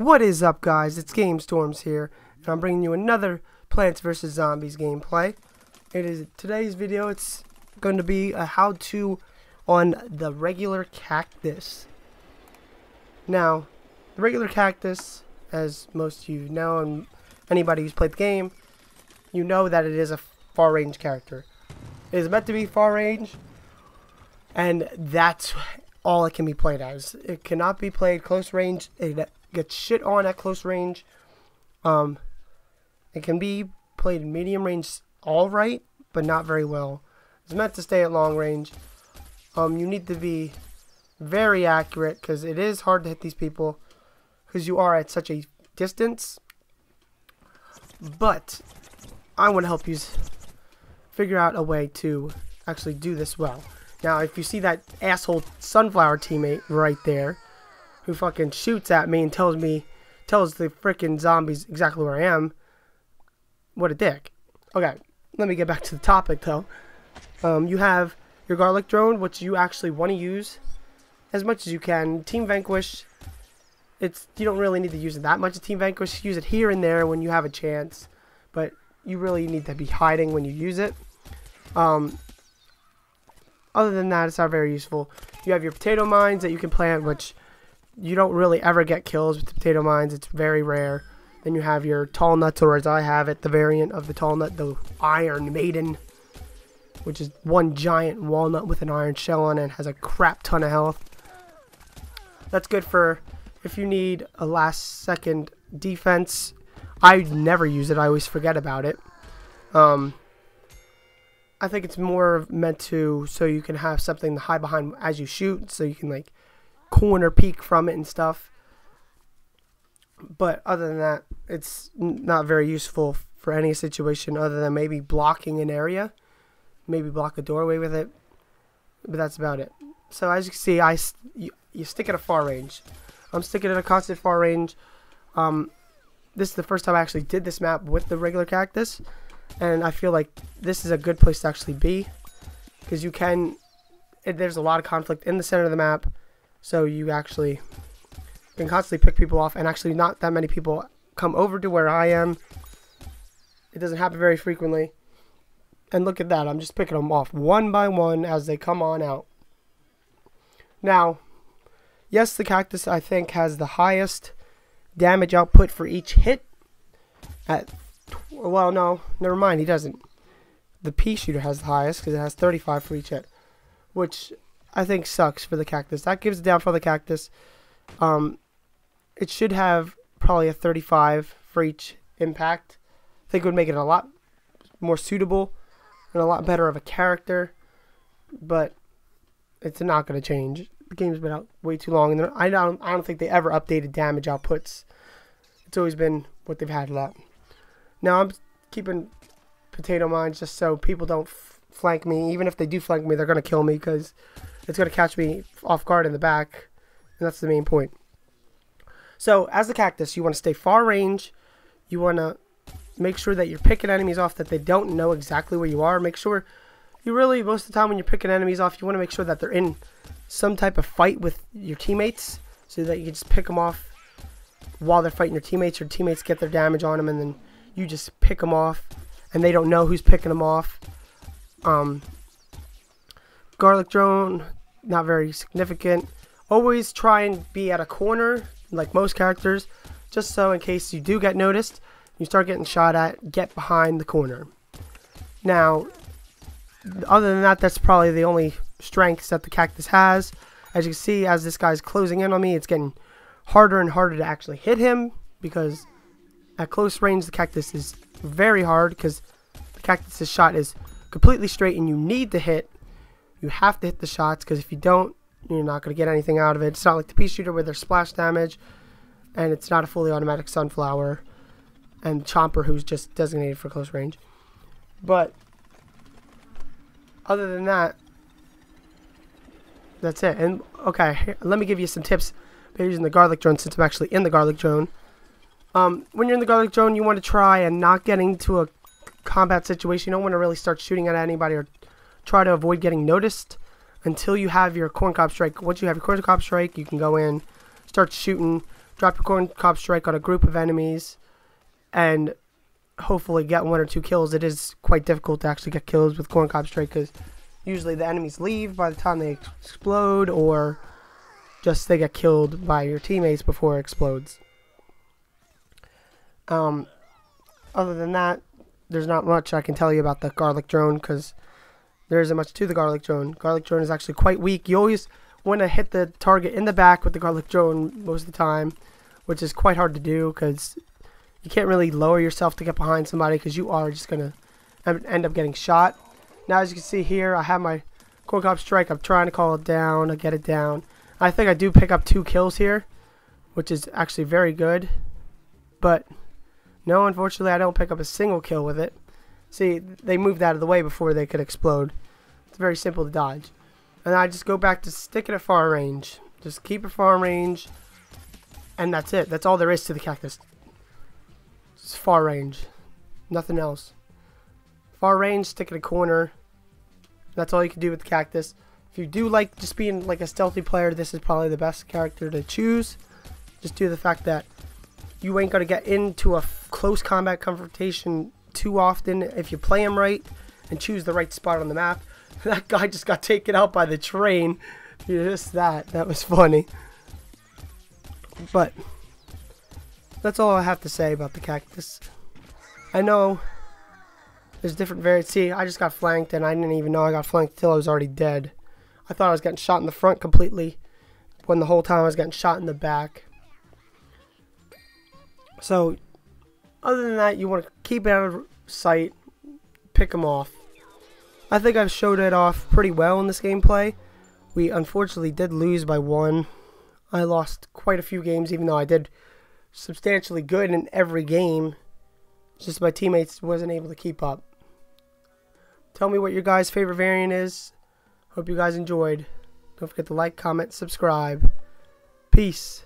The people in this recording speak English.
What is up, guys? It's Game Storms here, and I'm bringing you another Plants vs. Zombies gameplay. Today's video. It's going to be a how-to on the regular cactus. Now, the regular cactus, as most of you know, and anybody who's played the game, you know that it is a far-range character. It is meant to be far-range, and that's all it can be played as. It cannot be played close range. It gets shit on at close range. It can be played in medium range alright, but not very well. It's meant to stay at long range. You need to be very accurate, because it is hard to hit these people, because you are at such a distance. But I want to help you figure out a way to actually do this well. Now, if you see that asshole sunflower teammate right there, who fucking shoots at me and tells the freaking zombies exactly where I am, what a dick. Okay, let me get back to the topic though. You have your garlic drone, which you actually want to use as much as you can. Team Vanquish, you don't really need to use it that much. Team Vanquish, use it here and there when you have a chance, but you really need to be hiding when you use it. Other than that, it's not very useful. You have your potato mines that you can plant, which you don't really ever get kills with the potato mines. It's very rare. Then you have your tall nuts, or as I have it, the variant of the tall nut, the iron Maiden, which is one giant walnut with an iron shell on it and has a crap ton of health. That's good for if you need a last second defense. I never use it. I always forget about it. I think it's more meant to so you can have something to hide behind as you shoot, so you can like corner peek from it and stuff. But other than that, it's not very useful for any situation other than maybe blocking an area, maybe block a doorway with it, but that's about it. So as you can see, you stick at a far range. I'm sticking at a constant far range. This is the first time I actually did this map with the regular cactus, and I feel like this is a good place to actually be, because there's a lot of conflict in the center of the map, so you actually can constantly pick people off, and actually not that many people come over to where I am. It doesn't happen very frequently, and look at that, I'm just picking them off one by one as they come on out. Now, yes, the cactus I think has the highest damage output for each hit well, no, never mind, he doesn't. The pea shooter has the highest, because it has 35 for each hit, which I think sucks for the cactus. That gives it down for the cactus. It should have probably a 35 for each impact. I think it would make it a lot more suitable and a lot better of a character, but it's not going to change. The game's been out way too long, and I don't think they ever updated damage outputs. It's always been what they've had that. Now I'm keeping potato mines just so people don't flank me. Even if they do flank me, they're going to kill me, because it's going to catch me off guard in the back, and that's the main point. So as the cactus, you want to stay far range. You want to make sure that you're picking enemies off that they don't know exactly where you are. Make sure you really, most of the time when you're picking enemies off, you want to make sure that they're in some type of fight with your teammates, so that you can just pick them off while they're fighting your teammates. Your teammates get their damage on them, and then you just pick them off, and they don't know who's picking them off. Garlic drone, not very significant. Always try and be at a corner, like most characters, just so in case you do get noticed, you start getting shot at, get behind the corner. Now, other than that, that's probably the only strengths that the cactus has. As you can see, as this guy's closing in on me, it's getting harder and harder to actually hit him, because at close range the cactus is very hard, because the cactus's shot is completely straight and you need to hit. You have to hit the shots, because if you don't, you're not going to get anything out of it. It's not like the pea shooter where there's splash damage, and it's not a fully automatic sunflower and chomper who's just designated for close range. But other than that, that's it. And okay, let me give you some tips by using the garlic drone, since I'm actually in the garlic drone. When you're in the garlic drone, you want to try and not get into a combat situation. You don't want to really start shooting at anybody, or try to avoid getting noticed until you have your corncob strike. Once you have your corncob strike, you can go in, start shooting, drop your corn cob strike on a group of enemies and hopefully get 1 or 2 kills. It is quite difficult to actually get kills with corn cob strike because usually the enemies leave by the time they explode, or just they get killed by your teammates before it explodes. Other than that, there's not much I can tell you about the garlic drone because there isn't much to the garlic drone. Garlic drone is actually quite weak. You always want to hit the target in the back with the garlic drone most of the time, which is quite hard to do because you can't really lower yourself to get behind somebody because you are just going to end up getting shot. Now, as you can see here, I have my corn cob strike. I'm trying to call it down. I get it down. I think I do pick up 2 kills here, which is actually very good. But no, unfortunately, I don't pick up a single kill with it. See, they moved out of the way before they could explode. It's very simple to dodge. And I just go back to sticking at far range. Just keep it far range. And that's it. That's all there is to the cactus. It's far range. Nothing else. Far range, stick in a corner. That's all you can do with the cactus. If you do like just being like a stealthy player, this is probably the best character to choose. Just due to the fact that you ain't going to get into a close combat confrontation too often if you play him right and choose the right spot on the map. That guy just got taken out by the train. Just that was funny. But that's all I have to say about the cactus. I know there's different variants. See, I just got flanked and I didn't even know I got flanked until I was already dead. I thought I was getting shot in the front completely when the whole time I was getting shot in the back. So, other than that, you want to keep it out of sight, pick them off. I think I've showed it off pretty well in this gameplay. We unfortunately did lose by 1. I lost quite a few games, even though I did substantially good in every game. Just my teammates wasn't able to keep up. Tell me what your guys' favorite variant is. Hope you guys enjoyed. Don't forget to like, comment, subscribe. Peace.